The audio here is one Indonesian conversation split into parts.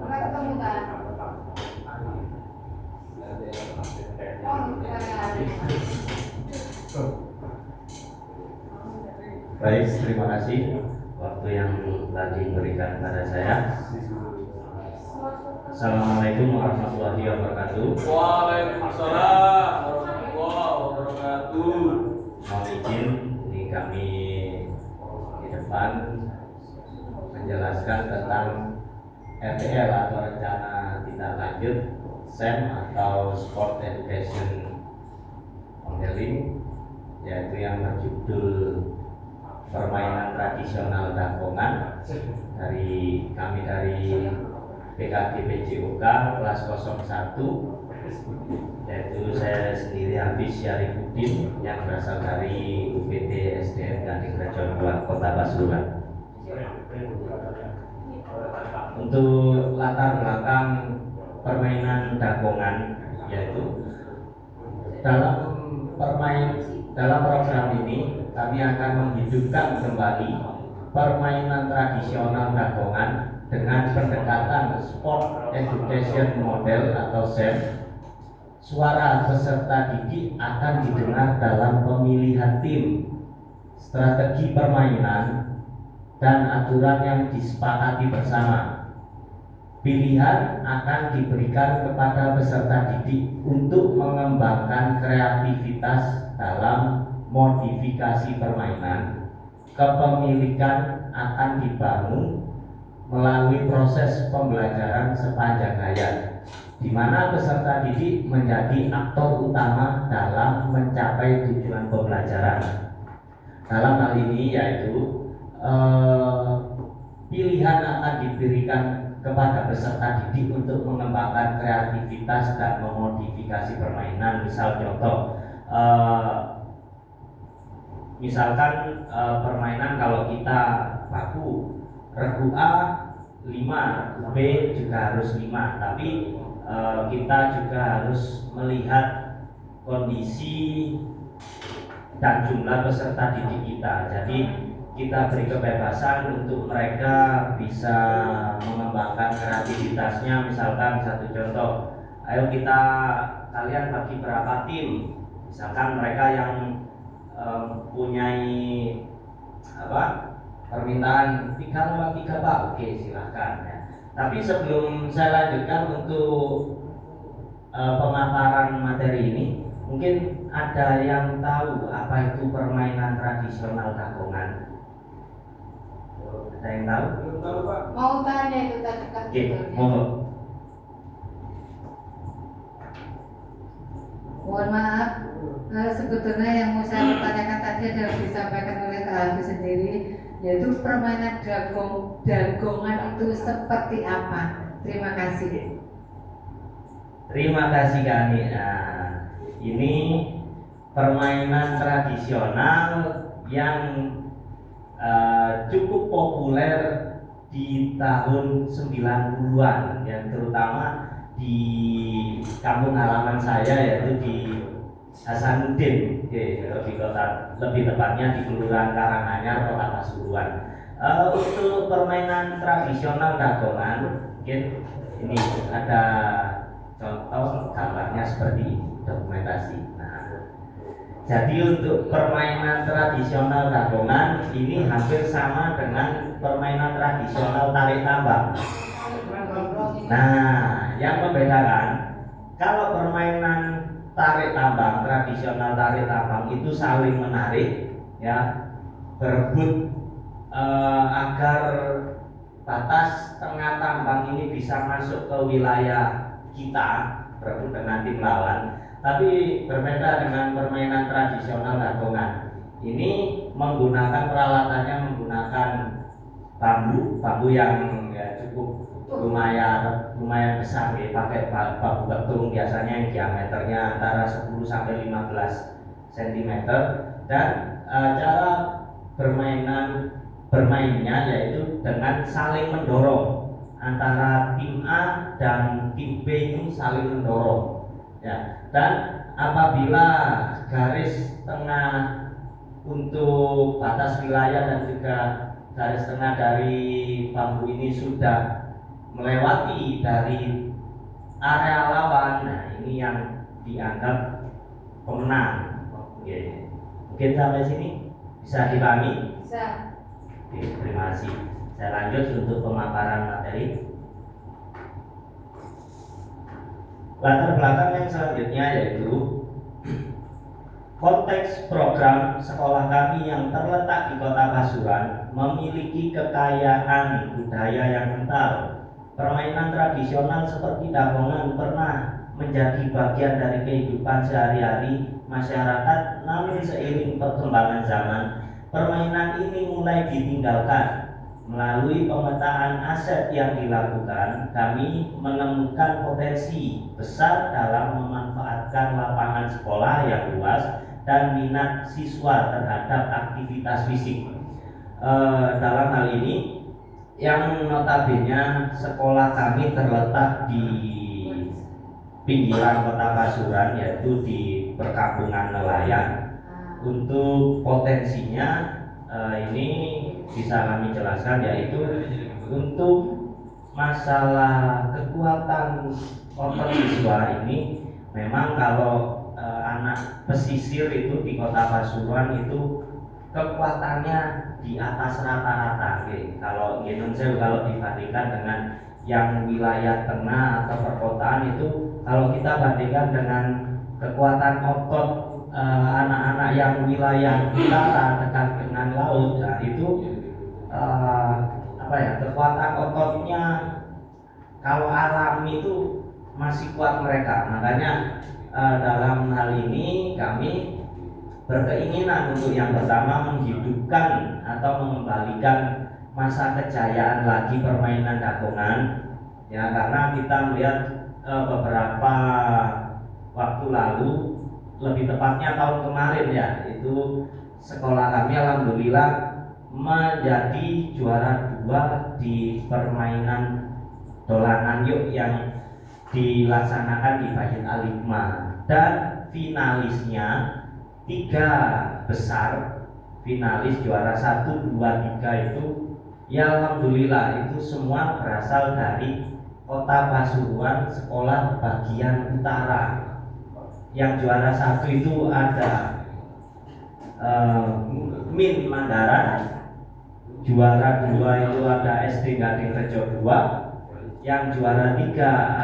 Pernah ketemu kan? Oh, Baik, terima kasih waktu yang tadi diberikan kepada saya. Assalamualaikum warahmatullahi wabarakatuh. Waalaikumsalam warahmatullahi wabarakatuh. Mohon izin, ini kami di depan menjelaskan tentang RTL atau rencana tindak lanjut SEM atau Sport Education Modeling, yaitu yang berjudul permainan tradisional dagongan dari kami dari PKG PJOK kelas 01, yaitu saya sendiri Hafiz Syarifuddin yang berasal dari UPT SDN Gading Rajon Kota Pasuruan. Untuk latar belakang permainan dagongan, yaitu dalam program ini kami akan menghidupkan kembali permainan tradisional dagongan dengan pendekatan Sport Education Model atau SEM. Suara peserta didik akan didengar dalam pemilihan tim, strategi permainan, dan aturan yang disepakati bersama. Pilihan akan diberikan kepada peserta didik untuk mengembangkan kreativitas dalam modifikasi permainan. Kepemilikan akan dibangun melalui proses pembelajaran sepanjang hayat, di mana peserta didik menjadi aktor utama dalam mencapai tujuan pembelajaran. Dalam hal ini yaitu pilihan akan diberikan kepada peserta didik untuk mengembangkan kreativitas dan memodifikasi permainan. Misal contoh, misalkan permainan kalau kita baku regu A 5, regu B juga harus 5, tapi kita juga harus melihat kondisi dan jumlah peserta didik kita. Jadi kita beri kebebasan untuk mereka bisa mengembangkan kreativitasnya. Misalkan satu contoh, ayo kalian bagi berapa tim. Misalkan mereka yang mempunyai permintaan 3 lawan 3 Pak, oke silahkan ya. Tapi sebelum saya lanjutkan untuk pemaparan materi ini, mungkin ada yang tahu apa itu permainan tradisional dagongan? Ada yang tahu? Belum tahu Pak. mau tanya itu tadi kan? Oke, monggo. Mohon maaf, sebetulnya yang mau saya pertanyakan tadi adalah disampaikan oleh Kak Hafiz sendiri, yaitu permainan dagongan itu seperti apa? Terima kasih. Terima kasih Kak Ani. Nah, ini permainan tradisional yang cukup populer di tahun 90-an, yang terutama di kampung halaman saya, yaitu di Hasanuddin, lebih tepatnya di Kelurahan Karanganyar, Kota Pasuruan. Untuk permainan tradisional dagongan, mungkin ini ada contoh gambarnya seperti ini, dokumentasi. Nah, jadi untuk permainan tradisional dagongan ini hampir sama dengan permainan tradisional tarik tambang. Nah, yang membedakan, kalau permainan tarik tambang, tradisional tarik tambang itu saling menarik, ya, berebut agar batas tengah tambang ini bisa masuk ke wilayah kita, berebut dengan tim lawan. Tapi berbeda dengan permainan tradisional dagongan. Ini menggunakan peralatannya menggunakan bambu yang ya cukup lumayan besar, ya, pakai bambu betung, biasanya yang diameternya antara 10 sampai 15 cm, dan cara bermainnya yaitu dengan saling mendorong antara tim A dan tim B, ini saling mendorong, ya. Dan apabila garis tengah untuk batas wilayah dan juga garis tengah dari bambu ini sudah melewati dari area lawan, nah ini yang dianggap pemenang. Oke. Mungkin sampai sini bisa dipahami? Bisa. Oke, terima kasih. Saya lanjut untuk pemaparan materi. Latar belakang yang selanjutnya yaitu konteks program sekolah kami yang terletak di Kota Pasuruan memiliki kekayaan budaya yang kental. Permainan tradisional seperti dagongan pernah menjadi bagian dari kehidupan sehari-hari masyarakat, namun seiring perkembangan zaman, permainan ini mulai ditinggalkan. Melalui pemetaan aset yang dilakukan, kami menemukan potensi besar dalam memanfaatkan lapangan sekolah yang luas dan minat siswa terhadap aktivitas fisik. Dalam hal ini, yang notabene sekolah kami terletak di pinggiran Kota Pasuruan, yaitu di perkampungan nelayan. Untuk potensinya ini bisa kami jelaskan, yaitu untuk masalah kekuatan otot siswa ini memang kalau anak pesisir itu di Kota Pasuruan itu kekuatannya di atas rata-rata. Kalau Indonesia kalau dibandingkan dengan yang wilayah tengah atau perkotaan itu, kalau kita bandingkan dengan kekuatan otot anak-anak yang wilayah utara dekat dengan laut, nah itu kekuatan ototnya kalau alami itu masih kuat mereka. Makanya dalam hal ini kami berkeinginan untuk yang pertama menghidupkan atau mengembalikan masa kejayaan lagi permainan dagongan, ya, karena kita melihat beberapa waktu lalu, lebih tepatnya tahun kemarin ya, itu sekolah kami alhamdulillah menjadi juara 2 di permainan dolanan yuk yang dilaksanakan di Bait Al-Hikmah, dan finalisnya 3 besar finalis juara 1, 2, 3 itu ya alhamdulillah itu semua berasal dari Kota Pasuruan, sekolah bagian utara. Yang juara 1 itu ada Min Mandaran, juara 2 itu ada SD Gading Rejo 2, yang juara 3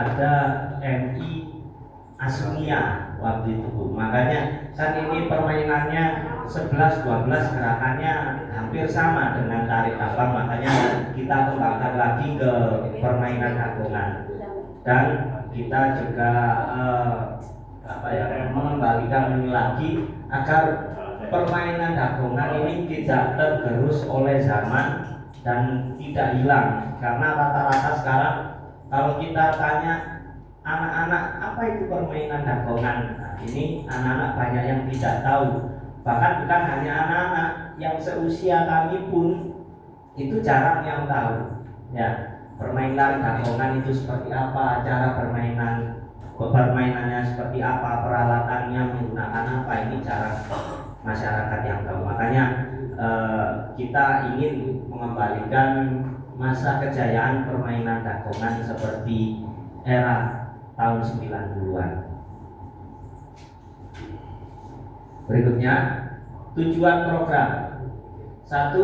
ada MI Asmia waktu itu. Makanya kan ini permainannya 11-12 gerakannya hampir sama dengan tarik tambang, makanya kita kembangkan lagi ke permainan dagongan, dan kita juga mengembalikan ini lagi agar permainan dagongan ini tidak tergerus oleh zaman dan tidak hilang. Karena rata-rata sekarang kalau kita tanya anak-anak apa itu permainan dagongan, nah, ini anak-anak banyak yang tidak tahu. Bahkan bukan hanya anak-anak, yang seusia kami pun itu jarang yang tahu. Ya, permainan dagongan itu seperti apa, cara permainannya seperti apa, peralatannya menggunakan apa, ini jarang masyarakat yang tahu. Makanya kita ingin mengembalikan masa kejayaan permainan dagongan seperti era tahun 90-an. Berikutnya, tujuan program. 1.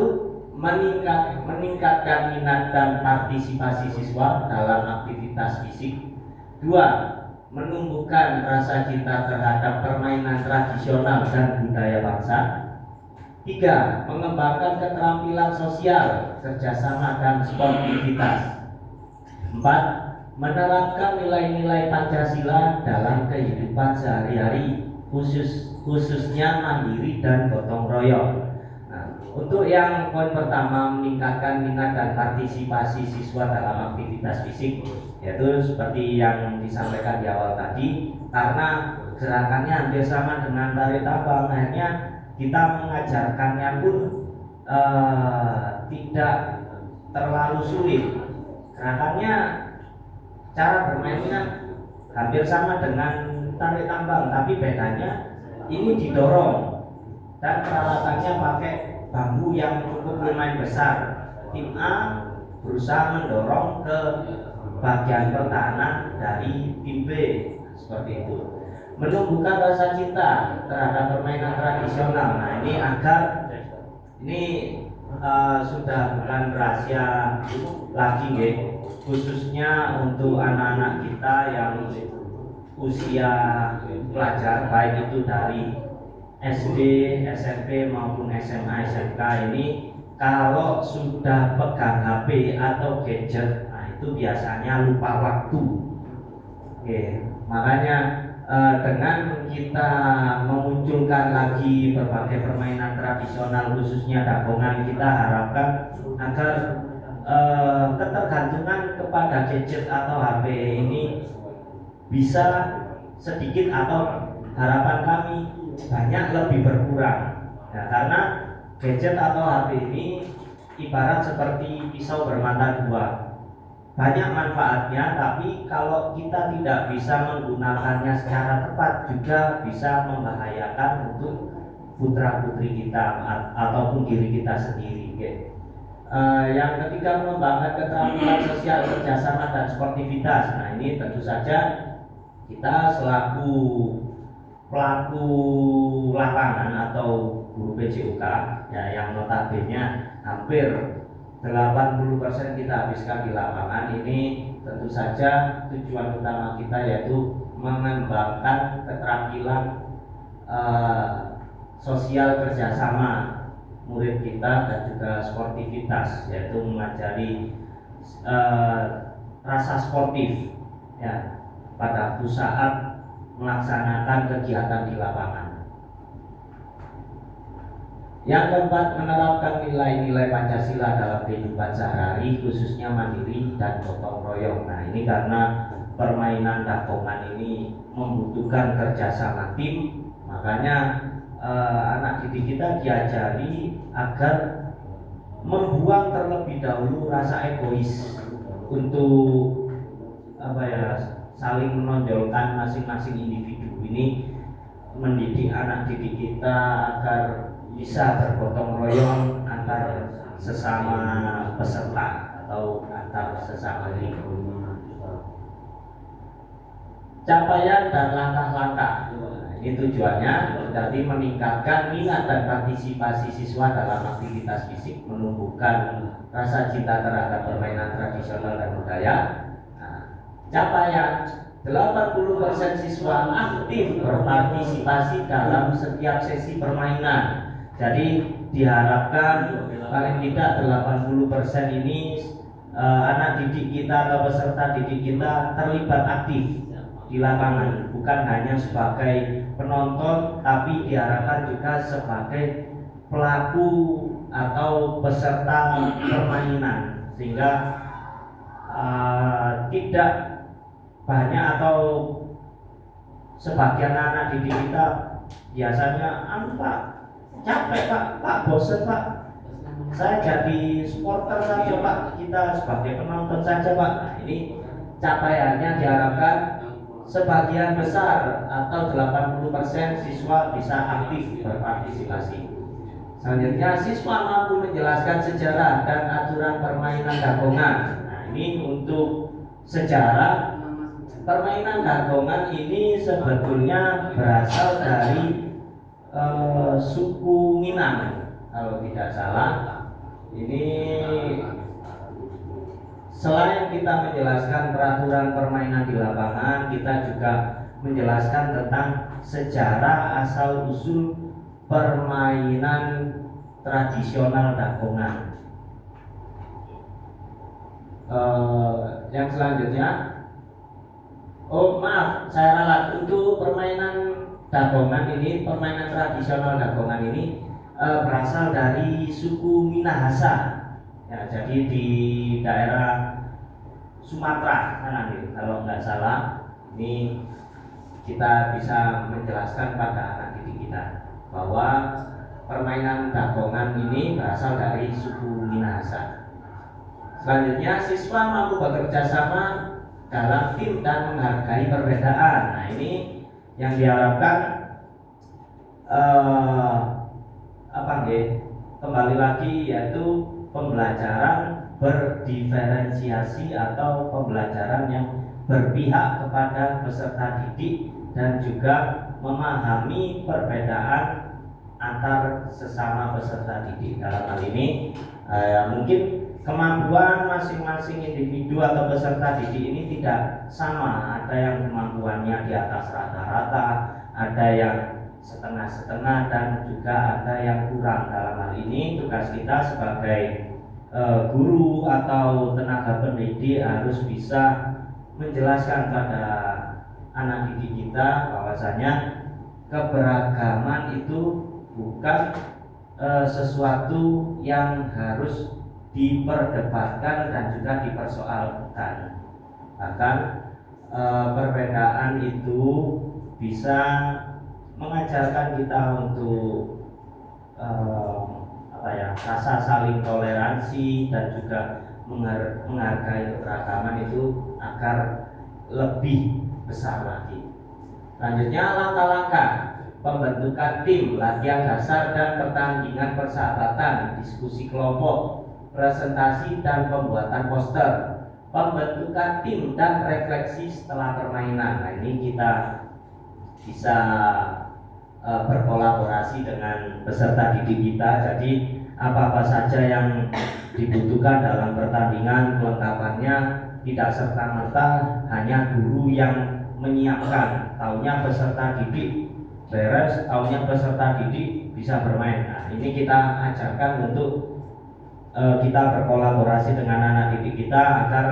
Meningkatkan minat dan partisipasi siswa dalam aktivitas fisik. 2. Menumbuhkan rasa cinta terhadap permainan tradisional dan budaya bangsa. 3. Mengembangkan keterampilan sosial, kerjasama dan sportivitas. 4. Menerapkan nilai-nilai Pancasila dalam kehidupan sehari-hari, khususnya mandiri dan gotong royong. Nah, untuk yang poin pertama, meningkatkan minat dan partisipasi siswa dalam aktivitas fisik, yaitu seperti yang disampaikan di awal tadi, karena gerakannya hampir sama dengan tarik tambang, akhirnya kita mengajarkannya pun tidak terlalu sulit. Gerakannya, cara bermainnya hampir sama dengan tarik tambang, tapi bedanya ini didorong dan peralatannya pakai bambu yang cukup lumayan besar. Tim A berusaha mendorong ke bagian pertahanan dari tim B, seperti itu. Menumbuhkan rasa cinta terhadap permainan tradisional. Nah, ini agar ini sudah bukan rahasia lagi, nggih, khususnya untuk anak-anak kita yang usia pelajar, baik itu dari SD, SMP maupun SMA, SMK ini, kalau sudah pegang HP atau gadget, nah itu biasanya lupa waktu. Oke, makanya dengan kita memunculkan lagi berbagai permainan tradisional khususnya dagongan, kita harapkan agar ketergantungan kepada gadget atau HP ini bisa sedikit, atau harapan kami banyak lebih berkurang. Ya, karena gadget atau HP ini ibarat seperti pisau bermata dua. Banyak manfaatnya, tapi kalau kita tidak bisa menggunakannya secara tepat juga bisa membahayakan untuk putra-putri kita ataupun diri kita sendiri. Yang ketiga, mengembangkan keterampilan sosial, kerjasama dan sportivitas. Nah, ini tentu saja kita selaku pelaku lapangan atau guru PJUK, ya, yang notabene hampir 80% kita habiskan di lapangan ini, tentu saja tujuan utama kita yaitu mengembangkan keterampilan sosial kerjasama murid kita dan juga sportivitas, yaitu mengajari rasa sportif, ya, pada saat melaksanakan kegiatan di lapangan. Yang keempat, menerapkan nilai-nilai Pancasila dalam kehidupan sehari-hari, khususnya mandiri dan gotong royong. Nah, ini karena permainan dagongan ini membutuhkan kerjasama tim, makanya anak didik kita diajari agar membuang terlebih dahulu rasa egois untuk saling menonjolkan masing-masing individu. Ini mendidik anak didik kita agar bisa bergotong royong antar sesama peserta atau antar sesama guru. Capaian dan langkah-langkah, ini tujuannya berarti meningkatkan minat dan partisipasi siswa dalam aktivitas fisik, menumbuhkan rasa cinta terhadap permainan tradisional dan budaya. Capaian 80% siswa aktif berpartisipasi dalam setiap sesi permainan. Jadi diharapkan paling tidak 80% ini anak didik kita atau peserta didik kita terlibat aktif di lapangan, bukan hanya sebagai penonton, tapi diharapkan juga sebagai pelaku atau peserta permainan, sehingga tidak banyak atau sebagian anak didik kita biasanya Pak, capek Pak, bosen Pak, saya jadi supporter saja Pak, kita sebagai penonton saja Pak. Nah, ini capaiannya diharapkan sebagian besar atau 80% siswa bisa aktif berpartisipasi. Selanjutnya, siswa mampu menjelaskan sejarah dan aturan permainan dagongan. Nah, ini untuk sejarah permainan dagongan ini sebetulnya berasal dari suku Minang, kalau tidak salah. Ini selain kita menjelaskan peraturan permainan di lapangan, kita juga menjelaskan tentang sejarah asal usul permainan tradisional dagongan. Yang selanjutnya, saya ralat, untuk permainan dagongan ini, permainan tradisional dagongan ini berasal dari suku Minahasa, ya, jadi di daerah Sumatera sana nih, kalau nggak salah. Ini kita bisa menjelaskan pada anak didik kita bahwa permainan dagongan ini berasal dari suku Minahasa. Selanjutnya, siswa mampu bekerja sama dalam tim dan menghargai perbedaan. Nah, ini yang diharapkan kembali lagi, yaitu pembelajaran berdiferensiasi atau pembelajaran yang berpihak kepada peserta didik dan juga memahami perbedaan antar sesama peserta didik. Dalam hal ini mungkin kemampuan masing-masing individu atau peserta didik ini tidak sama. Ada yang kemampuannya di atas rata-rata, ada yang setengah-setengah, dan juga ada yang kurang. Dalam hal ini tugas kita sebagai guru atau tenaga pendidik harus bisa menjelaskan pada anak didik kita bahwasanya keberagaman itu bukan sesuatu yang harus diperdebatkan dan juga dipersoalkan. Bahkan perbedaan itu bisa mengajarkan kita untuk rasa saling toleransi dan juga menghargai keberagaman itu agar lebih besar lagi. Selanjutnya langkah-langkah pembentukan tim, latihan dasar dan pertandingan persahabatan, diskusi kelompok, presentasi dan pembuatan poster, pembentukan tim dan refleksi setelah permainan. Nah, ini kita bisa berkolaborasi dengan peserta didik kita. Jadi apa-apa saja yang dibutuhkan dalam pertandingan, kelengkapannya tidak serta-merta hanya guru yang menyiapkan. Taunya peserta didik beres, taunya peserta didik bisa bermain. Nah, ini kita ajarkan untuk kita berkolaborasi dengan anak didik kita agar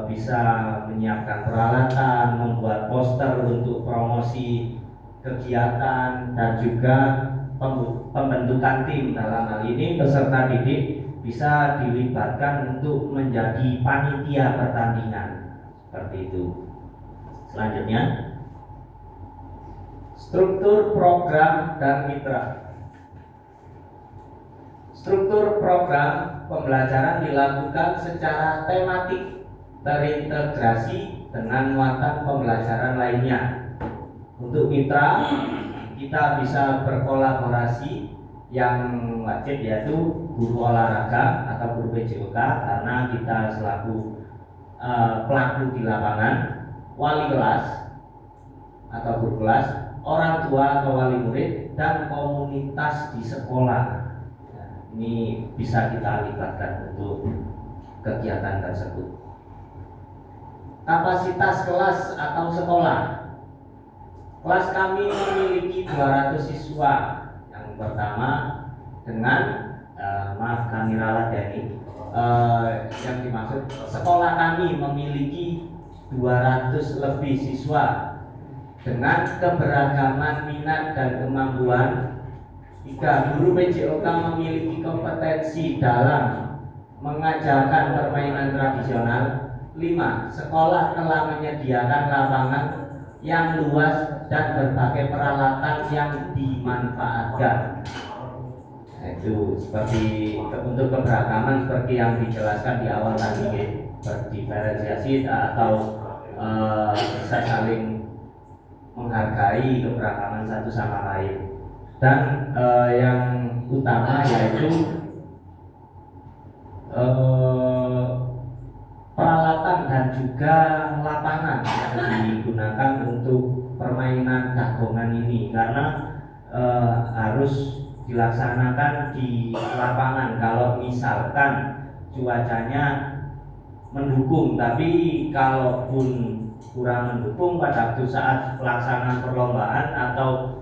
bisa menyiapkan peralatan, membuat poster untuk promosi kegiatan, dan juga pembentukan tim. Dalam hal ini peserta didik bisa dilibatkan untuk menjadi panitia pertandingan, seperti itu. Selanjutnya, struktur program dan mitra. Struktur program pembelajaran dilakukan secara tematik, terintegrasi dengan muatan pembelajaran lainnya. Untuk mitra, kita bisa berkolaborasi yang wajib, yaitu guru olahraga atau guru PJOK, karena kita selaku pelaku di lapangan, wali kelas atau guru kelas, orang tua atau wali murid, dan komunitas di sekolah. Nah, ini bisa kita libatkan untuk kegiatan tersebut. Kapasitas kelas atau sekolah. Kelas kami memiliki 200 siswa. Yang pertama dengan maaf kami ralat ya ini. Yang dimaksud sekolah kami memiliki 200 lebih siswa dengan keberagaman minat dan kemampuan. 3. Guru PJOK memiliki kompetensi dalam mengajarkan permainan tradisional. 5. Sekolah telah menyediakan lapangan yang luas dan berbagai peralatan yang dimanfaatkan. Nah, itu seperti untuk keberagaman seperti yang dijelaskan di awal tadi, berdiferensiasi atau bisa saling menghargai keberagaman satu sama lain. Dan yang utama yaitu peralatan dan juga lapangan yang digunakan untuk permainan dagongan ini, karena harus dilaksanakan di lapangan. Kalau misalkan cuacanya mendukung, tapi kalaupun kurang mendukung pada waktu saat pelaksanaan perlombaan atau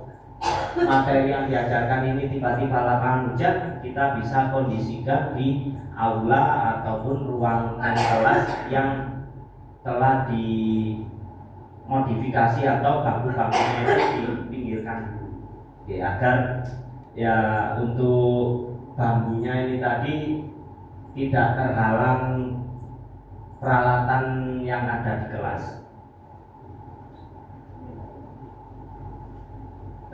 materi yang diajarkan ini tiba-tiba lapangan hujan, kita bisa kondisikan di aula ataupun ruangan kelas yang telah dimodifikasi atau bangku-bangkunya itu dipinggirkan dulu, agar ya untuk bambunya ini tadi tidak terhalang peralatan yang ada di kelas.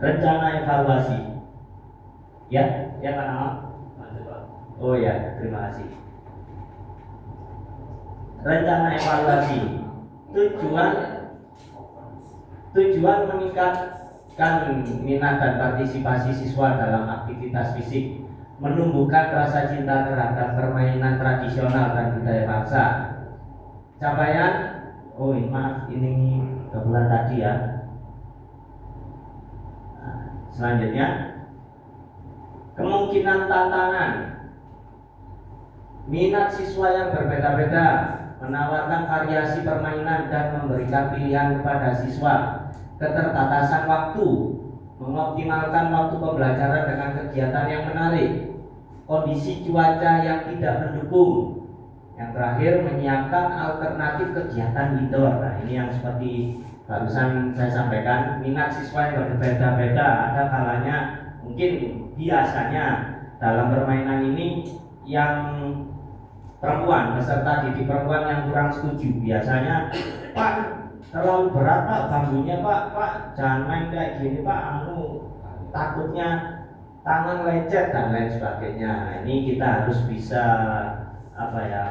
Rencana evaluasi. Ya Pak Nama. Oh ya, terima kasih. Rencana evaluasi. Tujuan meningkatkan minat dan partisipasi siswa dalam aktivitas fisik, menumbuhkan rasa cinta terhadap permainan tradisional dan budaya bangsa. Capaian, maaf ini bulan tadi ya. Selanjutnya, kemungkinan tantangan. Minat siswa yang berbeda-beda, menawarkan variasi permainan dan memberikan pilihan kepada siswa. Keterbatasan waktu, mengoptimalkan waktu pembelajaran dengan kegiatan yang menarik. Kondisi cuaca yang tidak mendukung. Yang terakhir, menyiapkan alternatif kegiatan indoor. Nah, ini yang seperti barusan saya sampaikan, minat siswa yang berbeda-beda. Ada kalanya mungkin biasanya dalam permainan ini yang perempuan, peserta didik perempuan yang kurang setuju. Biasanya, Pak, terlalu berat Pak bambunya Pak, jangan main kayak gini Pak, takutnya tangan lecet dan lain sebagainya. Nah, ini kita harus bisa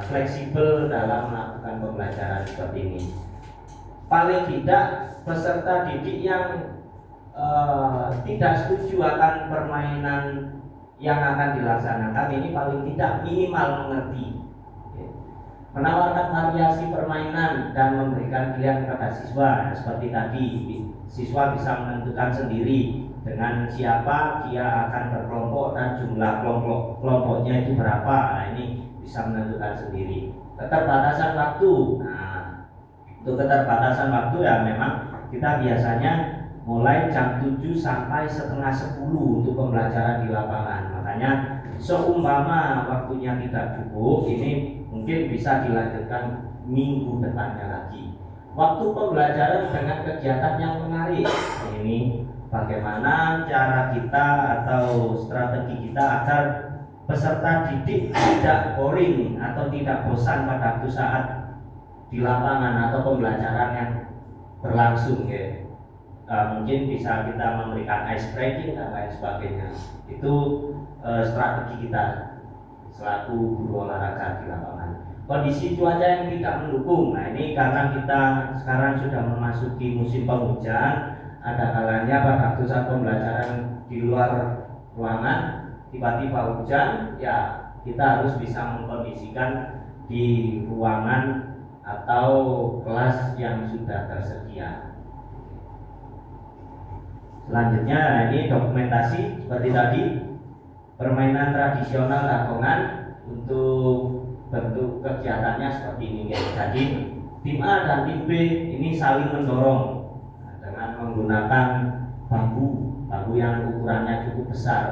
fleksibel dalam melakukan pembelajaran seperti ini. Paling tidak peserta didik yang tidak setuju akan permainan yang akan dilaksanakan ini paling tidak minimal mengerti, menawarkan variasi permainan dan memberikan pilihan kepada siswa. Nah, seperti tadi, siswa bisa menentukan sendiri dengan siapa dia akan berkelompok dan jumlah kelompoknya itu berapa. Nah, ini bisa menentukan sendiri. Keterbatasan waktu. Nah, untuk keterbatasan waktu ya memang kita biasanya mulai jam 7 sampai setengah 10 untuk pembelajaran di lapangan. Makanya seumpama waktunya tidak cukup, ini mungkin bisa dilanjutkan minggu depannya lagi. Waktu pembelajaran dengan kegiatan yang menarik. Ini bagaimana cara kita atau strategi kita agar peserta didik tidak boring atau tidak bosan pada waktu saat di lapangan atau pembelajaran yang berlangsung ya. Mungkin bisa kita memberikan ice breaking dan lain sebagainya. Itu strategi kita selaku guru olahraga di lapangan. Kondisi cuaca yang tidak mendukung. Nah, ini karena kita sekarang sudah memasuki musim penghujan, ada kalanya pada waktu saat pembelajaran di luar ruangan tiba-tiba hujan, ya kita harus bisa mengkondisikan di ruangan atau kelas yang sudah tersedia. Selanjutnya, ini dokumentasi seperti tadi, permainan tradisional Dagongan. Untuk bentuk kegiatannya seperti ini. Jadi tim A dan tim B ini saling mendorong dengan menggunakan bambu yang ukurannya cukup besar.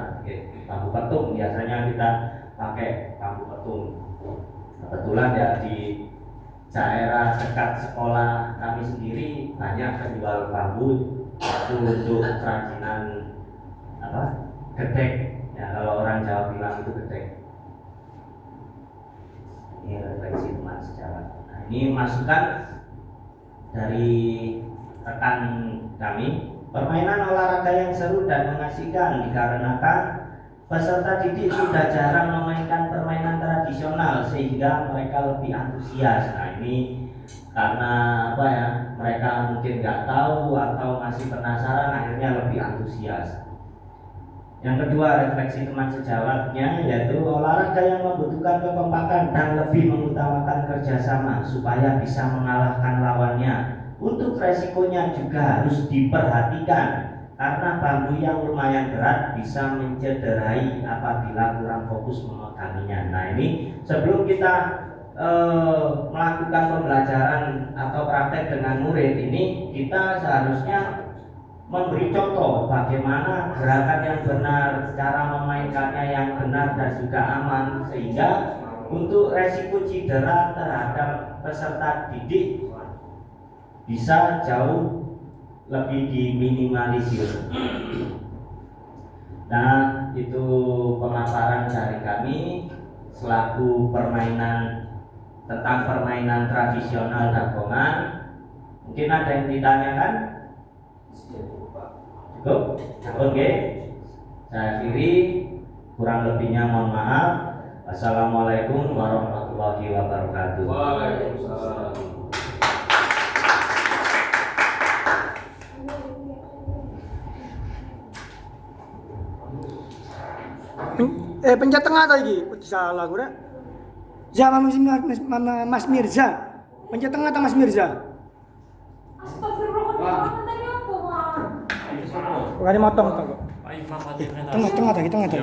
Bambu petung, biasanya kita pakai bambu petung. Kebetulan ya di daerah dekat sekolah kami sendiri banyak penjual bambu untuk kerajinan gedek. Ya, kalau orang Jawa bilang itu gedek. Ini refleksi teman sejawat. Nah, ini masukan dari rekan kami. Permainan olahraga yang seru dan mengasihkan dikarenakan peserta didik sudah jarang memainkan permainan tradisional sehingga mereka lebih antusias. Nah, ini karena mereka mungkin nggak tahu atau masih penasaran, akhirnya lebih antusias. Yang kedua, refleksi teman sejawatnya yaitu olahraga yang membutuhkan kekompakan dan lebih mengutamakan kerjasama supaya bisa mengalahkan lawannya. Untuk resikonya juga harus diperhatikan karena bambu yang lumayan berat bisa mencederai apabila kurang fokus memeganginya. Nah, ini sebelum kita melakukan pembelajaran atau praktek dengan murid ini, kita seharusnya memberi contoh bagaimana gerakan yang benar, cara memainkannya yang benar dan juga aman, sehingga untuk resiko cedera terhadap peserta didik bisa jauh lebih diminimalisir. Nah, itu pemaparan dari kami selaku tentang permainan tradisional Dagongan. Mungkin ada yang ditanyakan? Cukup? Oke. Saya akhiri, kurang lebihnya mohon maaf. Wassalamualaikum warahmatullahi wabarakatuh. Waalaikumsalam. Pencet tengah tadi. Salah gue. Mas Mirza. Pencet tengah ta Mas Mirza. Astagfirullah, tadi apa, Mak? Bukan motong. Ayo, Mama, Tengah tadi.